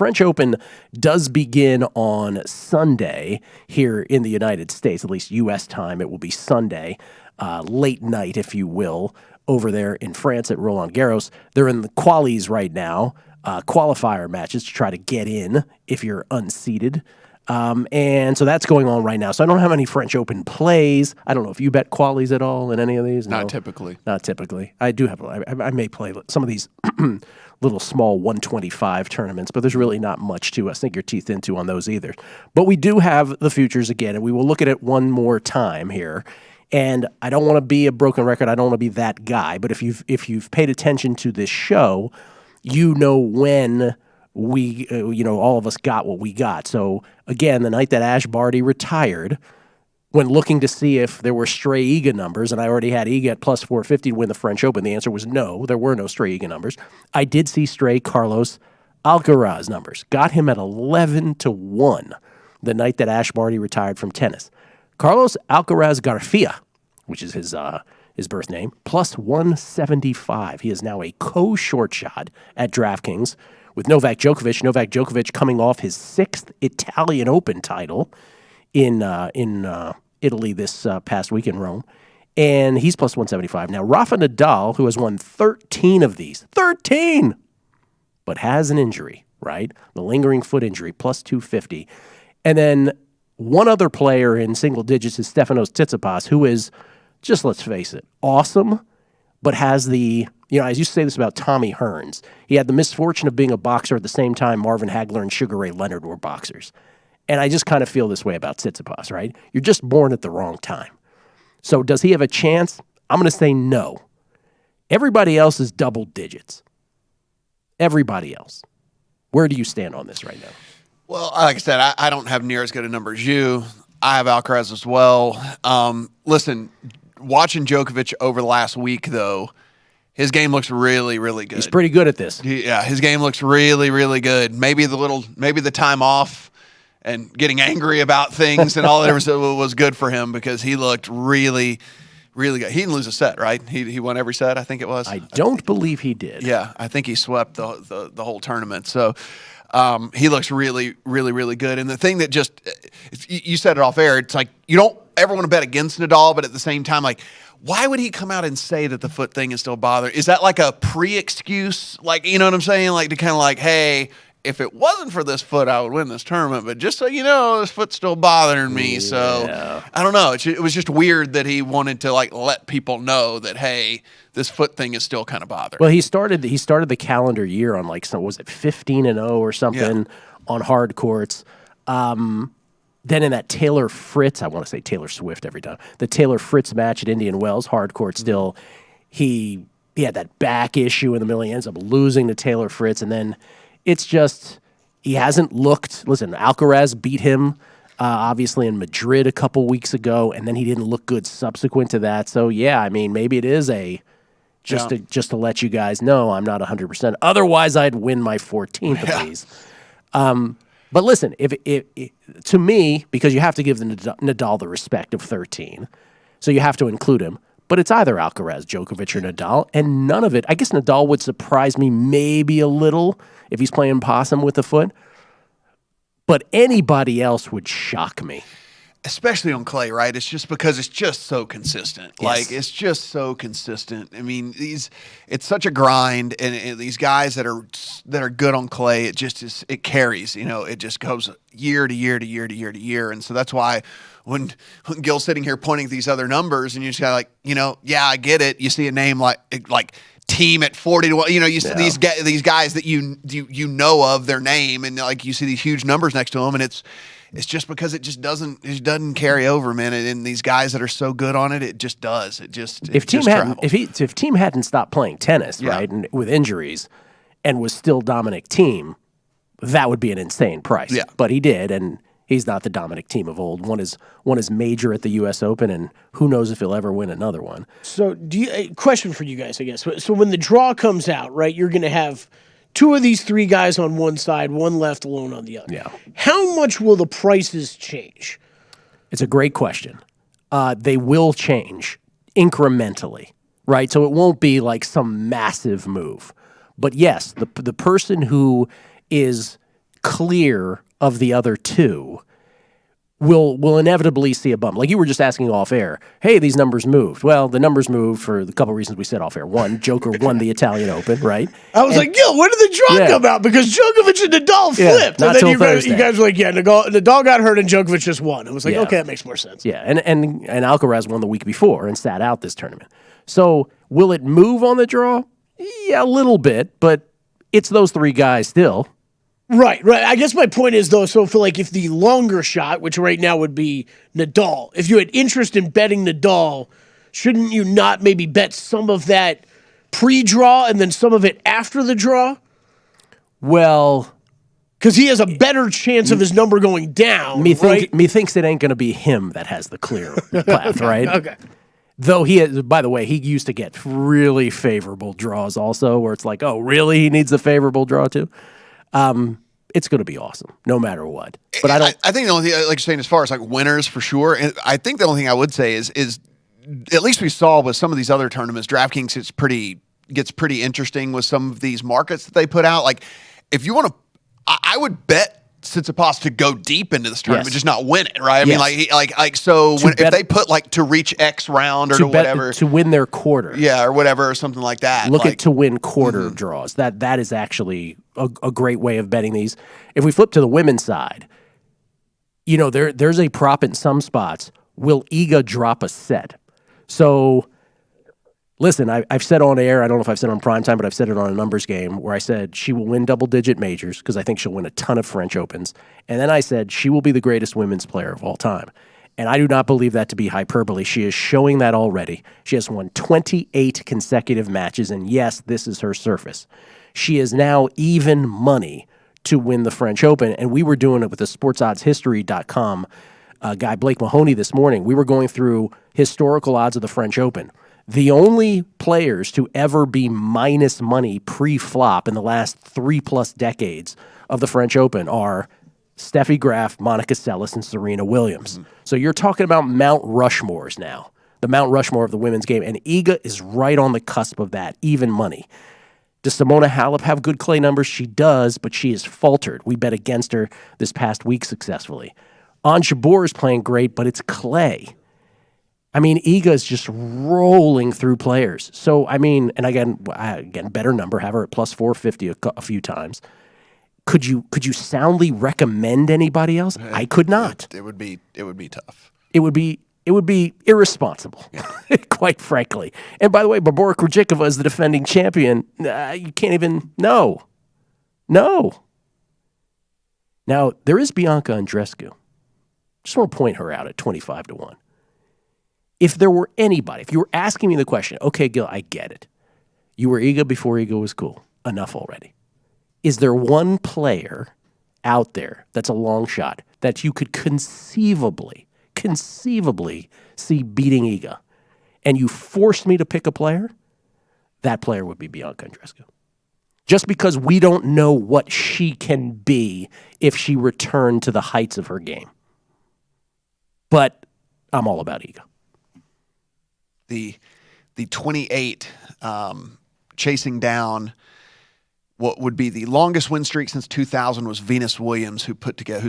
French Open does begin on Sunday here in the United States, at least U.S. time. It will be Sunday, late night, if you will, over there in France at Roland Garros. They're in the qualies right now, qualifier matches to try to get in if you're unseeded. And so that's going on right now. So I don't know how many French Open plays. I don't know if you bet qualies at all in any of these. Not typically. Not typically. I do have. I may play some of these little small 125 tournaments, but there's really not much to sink your teeth into on those either. But we do have the futures again, and we will look at it one more time here. And I don't want to be a broken record. I don't want to be that guy. But if you've paid attention to this show, you know when we, all of us got what we got. So again, the night that Ash Barty retired, when looking to see if there were stray Iga numbers, and I already had Iga at plus 450 to win the French Open, the answer was no, there were no stray Iga numbers. I did see stray Carlos Alcaraz numbers. Got him at 11-1 the night that Ash Barty retired from tennis. Carlos Alcaraz Garcia, which is his birth name, plus 175. He is now a co-short shot at DraftKings with Novak Djokovic. Novak Djokovic coming off his 6th Italian Open title in Italy this past week in Rome, and he's plus 175. Now, Rafa Nadal, who has won 13 of these, 13, but has an injury, right? The lingering foot injury, plus 250. And then one other player in single digits is Stefanos Tsitsipas, who is, just let's face it, awesome, but has the, I used to say this about Tommy Hearns. He had the misfortune of being a boxer at the same time Marvin Hagler and Sugar Ray Leonard were boxers. And I just kind of feel this way about Tsitsipas, right? You're just born at the wrong time. So does he have a chance? I'm going to say no. Everybody else is double digits. Everybody else. Where do you stand on this right now? Well, like I said, I don't have near as good a number as you. I have Alcaraz as well. Listen, watching Djokovic over the last week, though, his game looks really, really good. He's pretty good at this. Yeah, his game looks really, really good. Maybe the time off and getting angry about things and all that was good for him because he looked really, really good. He didn't lose a set, right? He won every set, I think it was. I don't believe he did. Yeah, I think he swept the whole tournament. So he looks really, really, really good. And the thing that just, you said it off air, it's like you don't ever want to bet against Nadal, but at the same time, like, why would he come out and say that the foot thing is still bothering? Is that like a pre-excuse? Like, you know what I'm saying? Like to kind of like, hey, if it wasn't for this foot, I would win this tournament. But just so you know, this foot's still bothering me. Yeah. So I don't know. It was just weird that he wanted to like let people know that, hey, this foot thing is still kind of bothering. Well, he started the calendar year on like was it 15-0 or something on hard courts. Then in that Taylor Fritz, I want to say Taylor Swift every time, the Taylor Fritz match at Indian Wells, hard court still, he had that back issue in the middle. He ends up losing to Taylor Fritz, and then it's just he hasn't looked. Listen, Alcaraz beat him obviously in Madrid a couple weeks ago, and then he didn't look good subsequent to that. So yeah, I mean maybe it is just to let you guys know I'm not 100%. Otherwise, I'd win my 14th of these. But listen, if to me, because you have to give the Nadal the respect of 13, so you have to include him. But it's either Alcaraz, Djokovic, or Nadal, and none of it. I guess Nadal would surprise me maybe a little if he's playing possum with the foot. But anybody else would shock me. Especially on clay, right? It's just because it's just so consistent. Yes. Like, it's just so consistent. I mean, it's such a grind, and these guys that are good on clay, it just is, it carries. It just goes year to year to year to year to year, and so that's why when Gil's sitting here pointing at these other numbers, and you just kind of like, yeah, I get it. You see a name like team at 40-1. You see these guys that you know of their name, and like you see these huge numbers next to them, and it's just because it doesn't carry over, man. And these guys that are so good on it, it just does. If Team hadn't stopped playing tennis, right, and with injuries, and was still Dominic Thiem, that would be an insane price. Yeah. But he did, and he's not the Dominic Thiem of old. One is major at the U.S. Open, and who knows if he'll ever win another one. So, question for you guys, I guess. So when the draw comes out, right, you're going to have two of these three guys on one side, one left alone on the other. Yeah. How much will the prices change? It's a great question. They will change incrementally, right? So it won't be like some massive move. But yes, the person who is clear of the other two, we'll inevitably see a bump. Like you were just asking off air, hey, these numbers moved. Well, the numbers moved for the couple reasons we said off air. One, Joker won the Italian Open, right? I was like, Gil, when did the draw come out? Because Djokovic and Nadal flipped. not And then till you Thursday. guys were like, yeah, Nadal got hurt and Djokovic just won. I was like, okay, that makes more sense. Yeah, and Alcaraz won the week before and sat out this tournament. So will it move on the draw? Yeah, a little bit, but it's those three guys still. Right. I guess my point is, though, so for like if the longer shot, which right now would be Nadal, if you had interest in betting Nadal, shouldn't you not maybe bet some of that pre-draw and then some of it after the draw? Well, because he has a better chance of his number going down, right? Me thinks it ain't going to be him that has the clear path, right? Okay. Though by the way, he used to get really favorable draws also, where it's like, oh, really? He needs a favorable draw too? It's going to be awesome, no matter what. But I think the only thing, like you're saying, as far as like winners for sure, and I think the only thing I would say is at least we saw with some of these other tournaments, DraftKings gets pretty interesting with some of these markets that they put out. Like, if you want to, I would bet Tsitsipas to go deep into this tournament, just not win it, right? I mean, if they put like to reach X round or whatever to win their quarter, or whatever, or something like that. Look at to win quarter draws. That is actually a great way of betting these. If we flip to the women's side, there's a prop in some spots. Will Iga drop a set? So, listen, I've said on air, I don't know if I've said it on primetime, but I've said it on a numbers game where I said she will win double-digit majors because I think she'll win a ton of French Opens. And then I said she will be the greatest women's player of all time. And I do not believe that to be hyperbole. She is showing that already. She has won 28 consecutive matches, and yes, this is her surface. She is now even money to win the French Open, and we were doing it with the sportsoddshistory.com guy, Blake Mahoney, this morning. We were going through historical odds of the French Open. The only players to ever be minus money pre-flop in the last 3+ decades of the French Open are Steffi Graf, Monica Seles, and Serena Williams. So you're talking about Mount Rushmores now, the Mount Rushmore of the women's game, and Iga is right on the cusp of that, even money. Does Simona Halep have good clay numbers? She does, but she has faltered. We bet against her this past week successfully. Ons Jabeur is playing great, but it's clay. I mean, Iga is just rolling through players. So, I mean, and again, better number, have her at plus 450 a few times. Could you soundly recommend anybody else? I could not. It would be tough. It would be irresponsible, quite frankly. And by the way, Barbora Krejcikova is the defending champion. You can't even No. Now, there is Bianca Andreescu. Just want to point her out at 25-1. If there were anybody, if you were asking me the question, okay, Gil, I get it. You were Iga before Iga was cool. Enough already. Is there one player out there that's a long shot that you could conceivably see beating Iga, and you forced me to pick a player? That player would be Bianca Andreescu. Just because we don't know what she can be if she returned to the heights of her game. But I'm all about Iga. The 28 chasing down what would be the longest win streak since 2000 was Venus Williams, who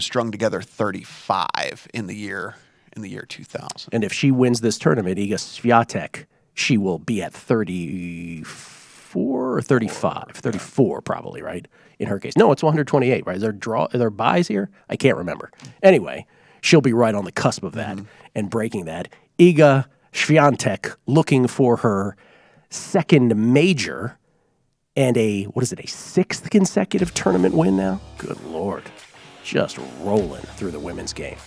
strung together 35 in the year 2000. And if she wins this tournament, Iga Swiatek, she will be at 34 or 35, 34 probably, right? In her case, no, it's 128, right? Is there buys here? I can't remember. Anyway, she'll be right on the cusp of that and breaking that. Iga Swiatek looking for her second major and a 6th consecutive tournament win now? Good Lord. Just rolling through the women's game.